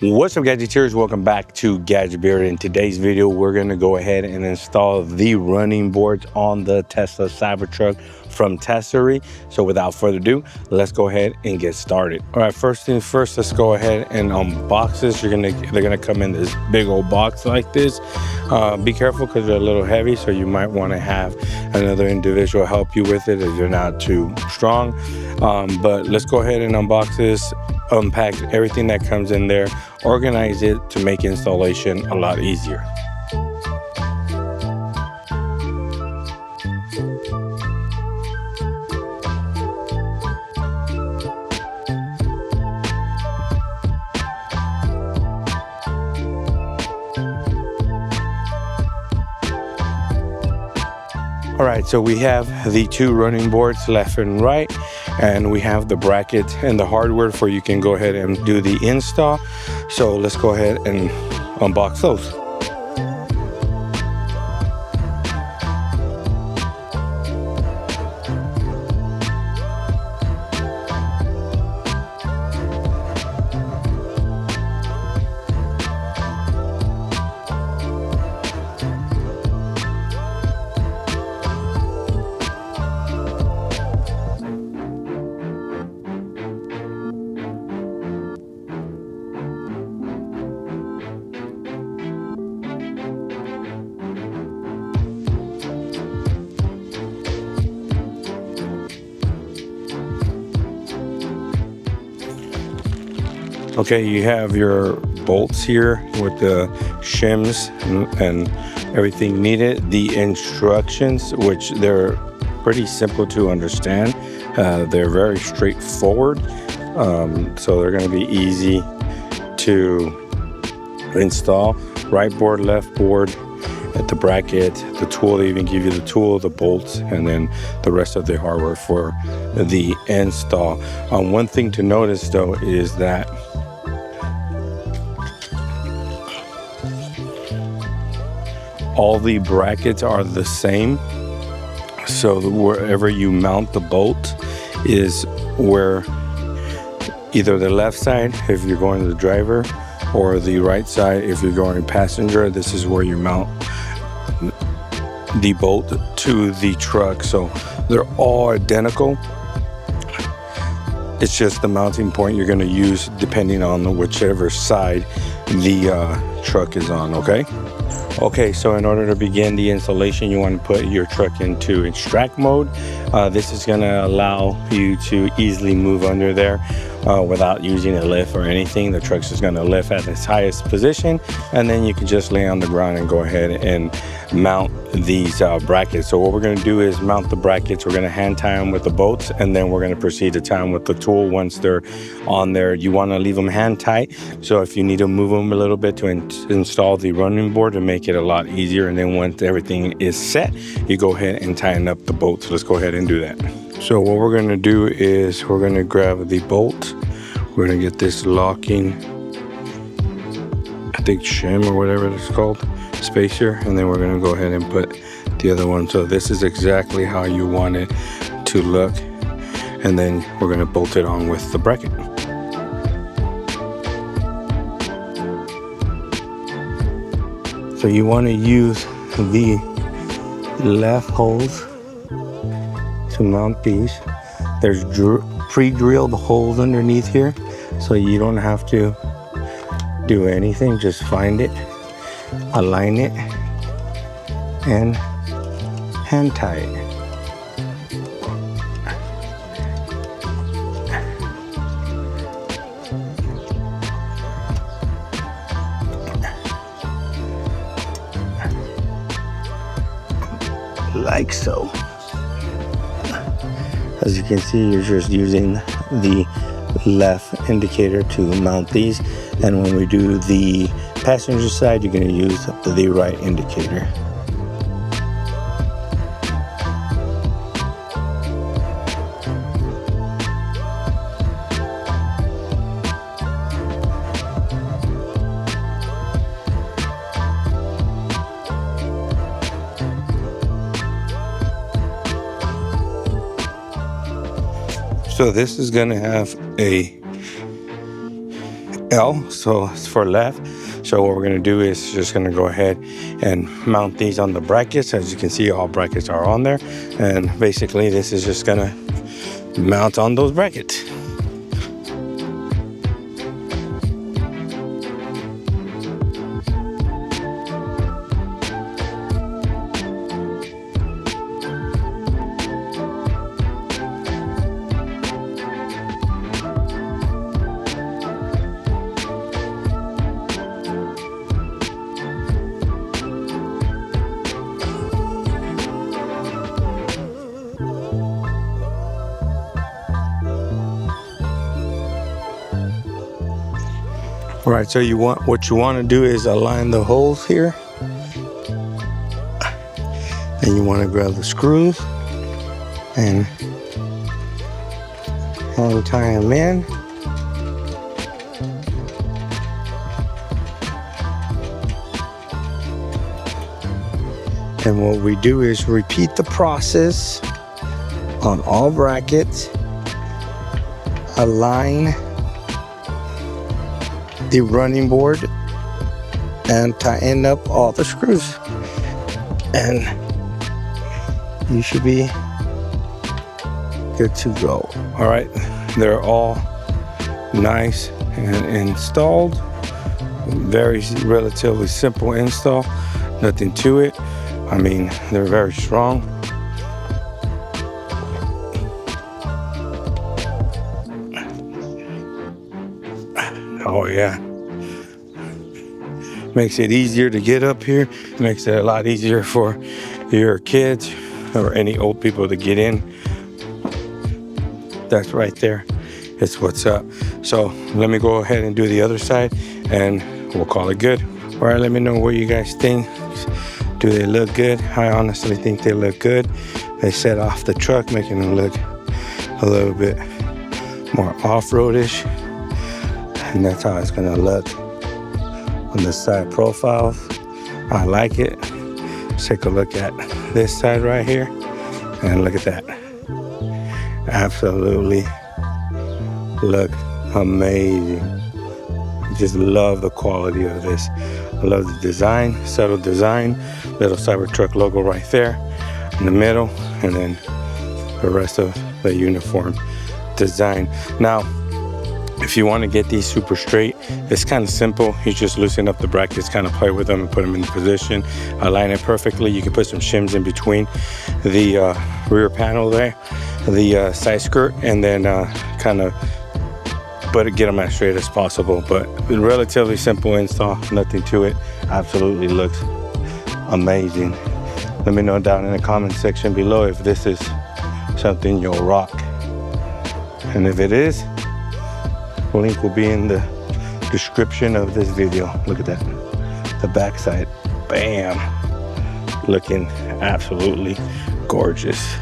What's up, Gadgeteers? Welcome back to Gadgeteers. In today's video, we're going to go ahead and install the running boards on the Tesla Cybertruck from Tesery. So without further ado, let's go ahead and get started. All right, first things first, let's go ahead and unbox this. They're gonna come in this big old box like this. Be careful because they're a little heavy, so you might want to have another individual help you with it if you're not too strong. But let's go ahead and unbox this, unpack everything that comes in there, organize it to make installation a lot easier. All right, so we have the two running boards left and right, and we have the bracket and the hardware for you can go ahead and do the install. So let's go ahead and unbox those. Okay, you have your bolts here with the shims and everything needed. The instructions, which they're pretty simple to understand. They're very straightforward, so they're going to be easy to install. Right board, left board, at the bracket, the tool. They even give you the tool, the bolts, and then the rest of the hardware for the install. One thing to notice though is that all the brackets are the same, so wherever you mount the bolt is where either the left side if you're going to the driver, or the right side if you're going passenger. This is where you mount the bolt to the truck, so they're all identical. It's just the mounting point you're going to use depending on whichever side the truck is on. Okay, so in order to begin the installation, you want to put your truck into extract mode. This is going to allow you to easily move under there without using a lift or anything. The truck's just going to lift at its highest position, and then you can just lay on the ground and go ahead and mount these brackets. So what we're going to do is mount the brackets. We're going to hand tie them with the bolts, and then we're going to proceed to tie them with the tool. Once they're on there, you want to leave them hand tight, so if you need to move them a little bit to install the running board to make it a lot easier, and then once everything is set, you go ahead and tighten up the bolts. Let's go ahead and do that. So what we're going to do is we're going to grab the bolt. We're going to get this locking, I think, shim or whatever it's called, spacer, and then we're going to go ahead and put the other one. So this is exactly how you want it to look, and then we're going to bolt it on with the bracket. So you want to use the left holes to mount these. There's pre-drilled holes underneath here, so you don't have to do anything. Just find it, align it, and hand tie it. Like so. As you can see, you're just using the left indicator to mount these, and when we do the passenger side, you're going to use the right indicator. So this is going to have a L, so it's for left. So what we're going to do is just going to go ahead and mount these on the brackets. As you can see, all brackets are on there, and basically this is just going to mount on those brackets. All right, so what you want to do is align the holes here, and you want to grab the screws and tie them in. And what we do is repeat the process on all brackets, align the running board, and tighten up all the screws, and you should be good to go. All right, they're all nice and installed. Very relatively simple install, nothing to it. I mean, they're very strong. Oh yeah, makes it easier to get up here. Makes it a lot easier for your kids or any old people to get in. That's right there. It's what's up. So let me go ahead and do the other side, and we'll call it good. All right, let me know what you guys think. Do they look good? I honestly think they look good. They set off the truck, making them look a little bit more off-roadish. And that's how it's gonna look on the side profiles. I like it. Let's take a look at this side right here, and look at that. Absolutely look amazing. Just love the quality of this. I love the design, subtle design, little Cybertruck logo right there in the middle, and then the rest of the uniform design. Now, if you want to get these super straight, it's kind of simple. You just loosen up the brackets, kind of play with them and put them in position, align it perfectly. You can put some shims in between the rear panel there, the side skirt, and then kind of get them as straight as possible. But relatively simple install, nothing to it. Absolutely looks amazing. Let me know down in the comment section below if this is something you'll rock. And if it is, link will be in the description of this video. Look at that, the backside, bam, looking absolutely gorgeous.